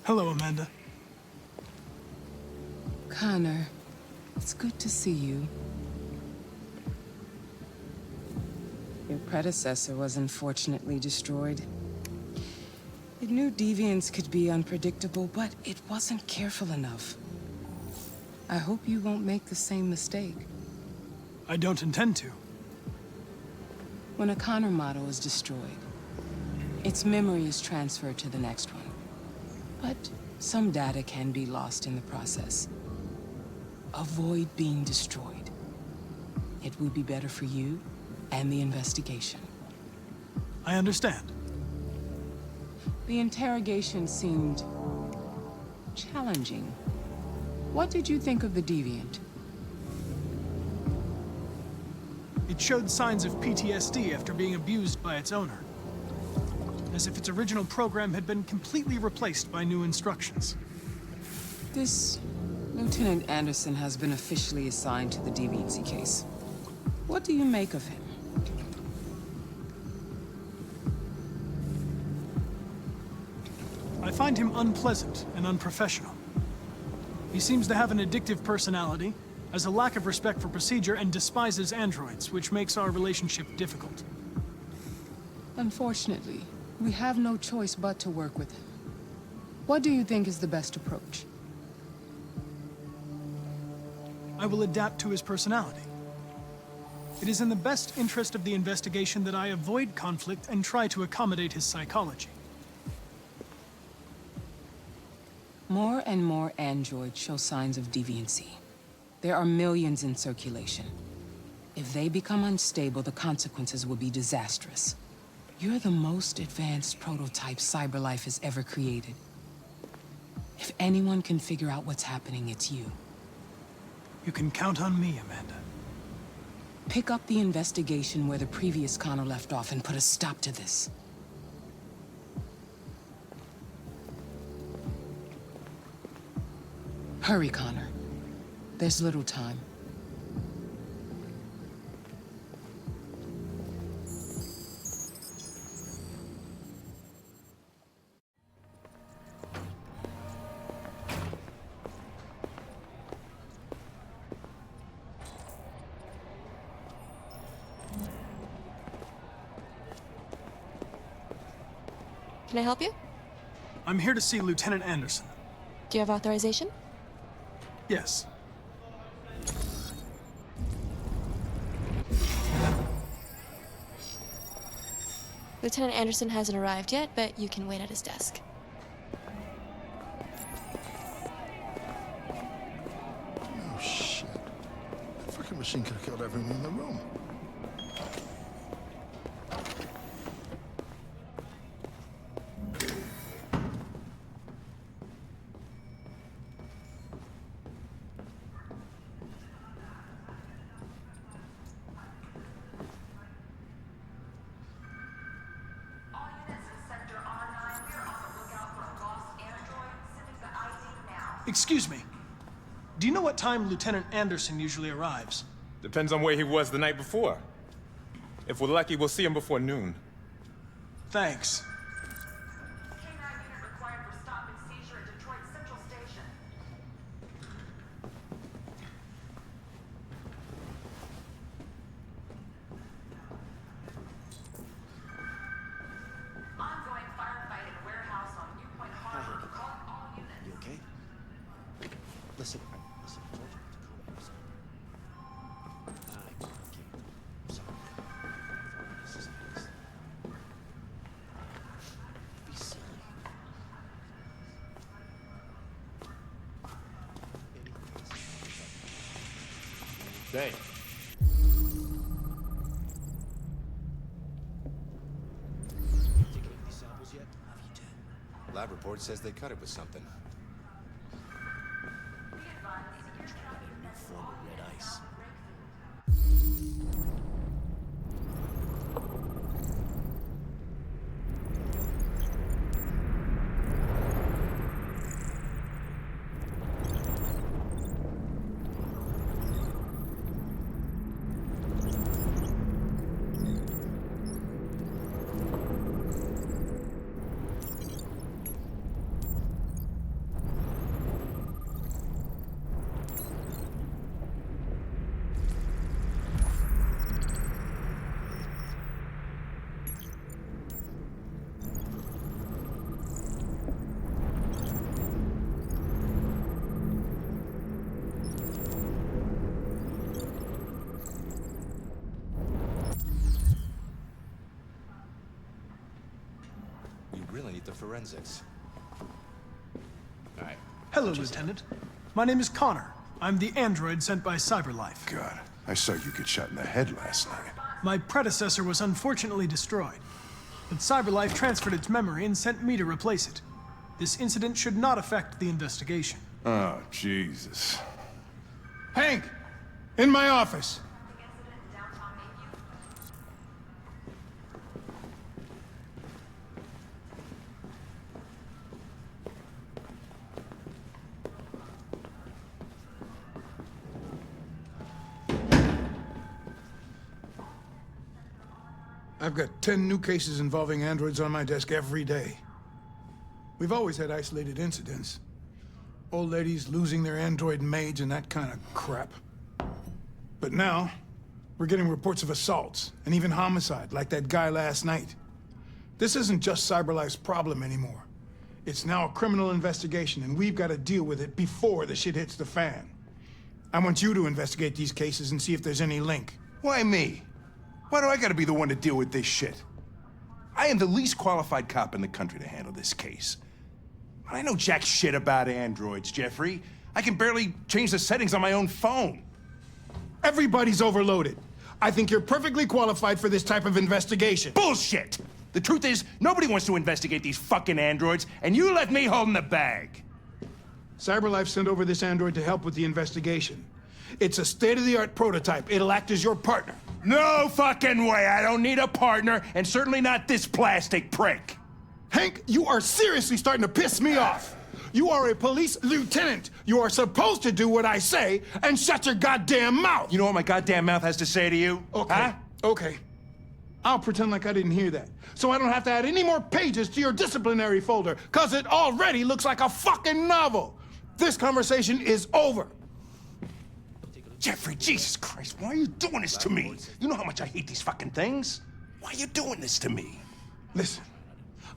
Hello, Amanda. Connor, it's good to see you. Your predecessor was unfortunately destroyed. It knew deviants could be unpredictable, but it wasn't careful enough. I hope you won't make the same mistake. I don't intend to. When a Connor model is destroyed, its memory is transferred to the next one. But some data can be lost in the process. Avoid being destroyed. It would be better for you and the investigation. I understand. The interrogation seemed challenging. What did you think of the deviant? It showed signs of PTSD after being abused by its owner. As if its original program had been completely replaced by new instructions. This Lieutenant Anderson has been officially assigned to the deviancy case. What do you make of him? I find him unpleasant and unprofessional. He seems to have an addictive personality, has a lack of respect for procedure, and despises androids, which makes our relationship difficult. Unfortunately, we have no choice but to work with him. What do you think is the best approach? I will adapt to his personality. It is in the best interest of the investigation that I avoid conflict and try to accommodate his psychology. More and more androids show signs of deviancy. There are millions in circulation. If they become unstable, the consequences will be disastrous. You're the most advanced prototype CyberLife has ever created. If anyone can figure out what's happening, it's you. You can count on me, Amanda. Pick up the investigation where the previous Connor left off and put a stop to this. Hurry, Connor. There's little time. Can I help you? I'm here to see Lieutenant Anderson. Do you have authorization? Yes. Lieutenant Anderson hasn't arrived yet, but you can wait at his desk. Oh, shit. The fucking machine could have killed everyone in the room. Excuse me. Do you know what time Lieutenant Anderson usually arrives? Depends on where he was the night before. If we're lucky, we'll see him before noon. Thanks. K-9 unit required for stop and seizure at Detroit Central Station. Ongoing firefight in warehouse on New Point Harbor. Calling all units. You okay? Listen, I told you not to calm yourself. Okay. I'm sorry. This is nice. Be silly. Hey. Taking any of these samples yet? Have you done? Lab report says they cut it with something. New form of red ice. complete the forensics. All right. Hello, Lieutenant. My name is Connor. I'm the android sent by CyberLife. God, I saw you get shot in the head last night. My predecessor was unfortunately destroyed, but CyberLife transferred its memory and sent me to replace it. This incident should not affect the investigation. Oh, Jesus. Hank! In my office! I've got 10 new cases involving androids on my desk every day. We've always had isolated incidents. Old ladies losing their android maids and that kind of crap. But now, we're getting reports of assaults and even homicide, like that guy last night. This isn't just CyberLife's problem anymore. It's now a criminal investigation, and we've got to deal with it before the shit hits the fan. I want you to investigate these cases and see if there's any link. Why me? Why do I gotta be the one to deal with this shit? I am the least qualified cop in the country to handle this case. I know jack shit about androids, Jeffrey. I can barely change the settings on my own phone. Everybody's overloaded. I think you're perfectly qualified for this type of investigation. Bullshit! The truth is, nobody wants to investigate these fucking androids, and you left me holding the bag. CyberLife sent over this android to help with the investigation. It's a state-of-the-art prototype. It'll act as your partner. No fucking way! I don't need a partner, and certainly not this plastic prick. Hank, you are seriously starting to piss me off. You are a police lieutenant. You are supposed to do what I say and shut your goddamn mouth. You know what my goddamn mouth has to say to you? Okay, Huh? okay. I'll pretend like I didn't hear that, so I don't have to add any more pages to your disciplinary folder, because it already looks like a fucking novel. This conversation is over. Jeffrey, Jesus Christ, why are you doing this to me? You know how much I hate these fucking things. Why are you doing this to me? Listen,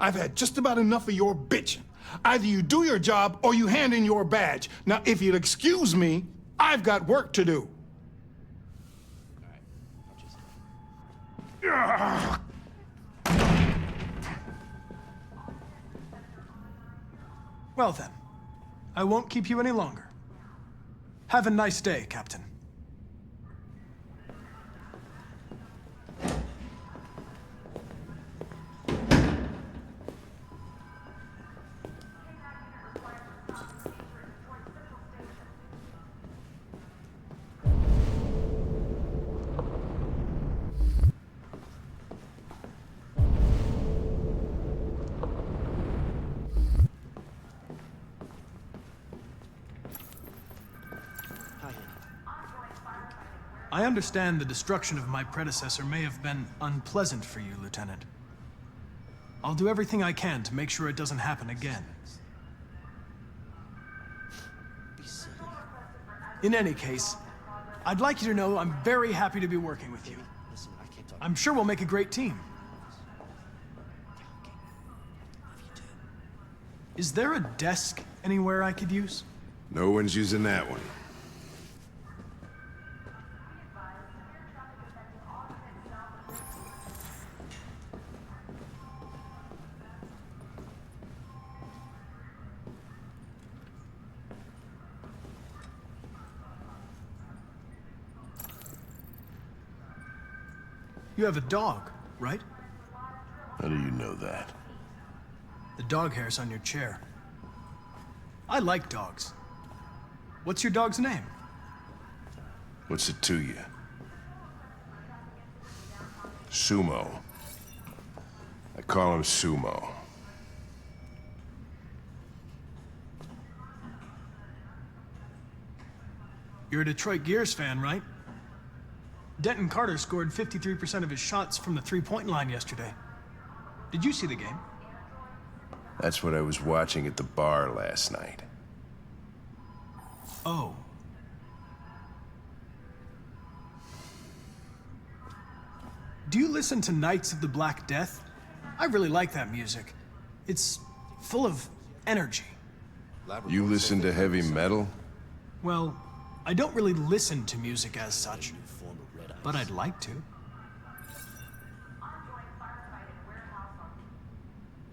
I've had just about enough of your bitching. Either you do your job or you hand in your badge. Now, if you'll excuse me, I've got work to do. Well then, I won't keep you any longer. Have a nice day, Captain. I understand the destruction of my predecessor may have been unpleasant for you, Lieutenant. I'll do everything I can to make sure it doesn't happen again. In any case, I'd like you to know I'm very happy to be working with you. Listen, I can't talk. I'm sure we'll make a great team. Is there a desk anywhere I could use? No one's using that one. You have a dog, right? How do you know that? The dog hair's on your chair. I like dogs. What's your dog's name? What's it to you? Sumo. I call him Sumo. You're a Detroit Gears fan, right? Denton Carter scored 53% of his shots from the three-point line yesterday. Did you see the game? That's what I was watching at the bar last night. Oh. Do you listen to Knights of the Black Death? I really like that music. It's full of energy. You listen to heavy metal? Well, I don't really listen to music as such, but I'd like to.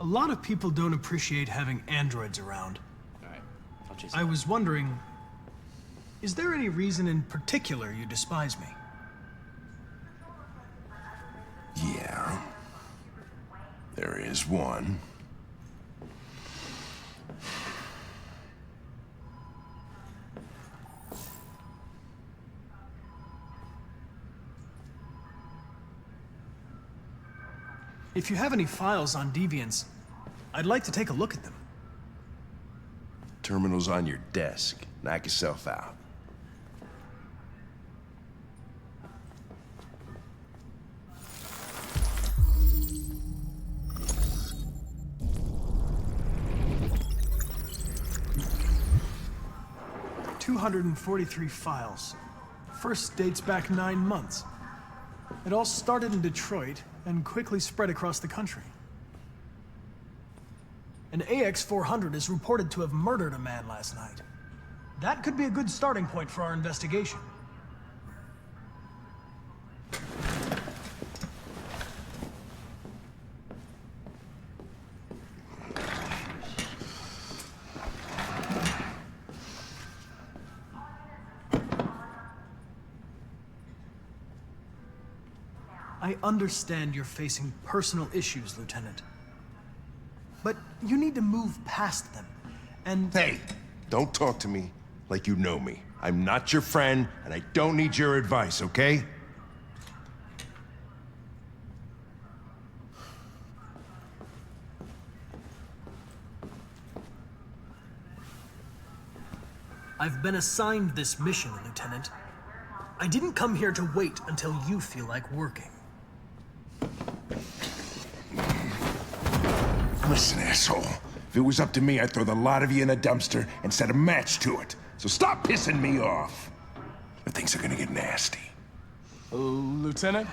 A lot of people don't appreciate having androids around. Alright, I'll chase I was wondering, is there any reason in particular you despise me? Yeah. There is one. If you have any files on deviants, I'd like to take a look at them. Terminal's on your desk. Knock yourself out. "243 files. First dates back 9 months. It all started in Detroit and quickly spread across the country. An AX-400 is reported to have murdered a man last night. That could be a good starting point for our investigation. I understand you're facing personal issues, Lieutenant. But you need to move past them, and... Hey, don't talk to me like you know me. I'm not your friend, and I don't need your advice, okay? I've been assigned this mission, Lieutenant. I didn't come here to wait until you feel like working. Listen, asshole. If it was up to me, I'd throw the lot of you in a dumpster and set a match to it. So stop pissing me off. Or things are gonna get nasty. Lieutenant?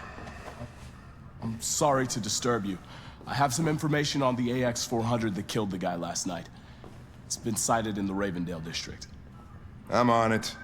I'm sorry to disturb you. I have some information on the AX-400 that killed the guy last night. It's been sighted in the Ravendale district. I'm on it.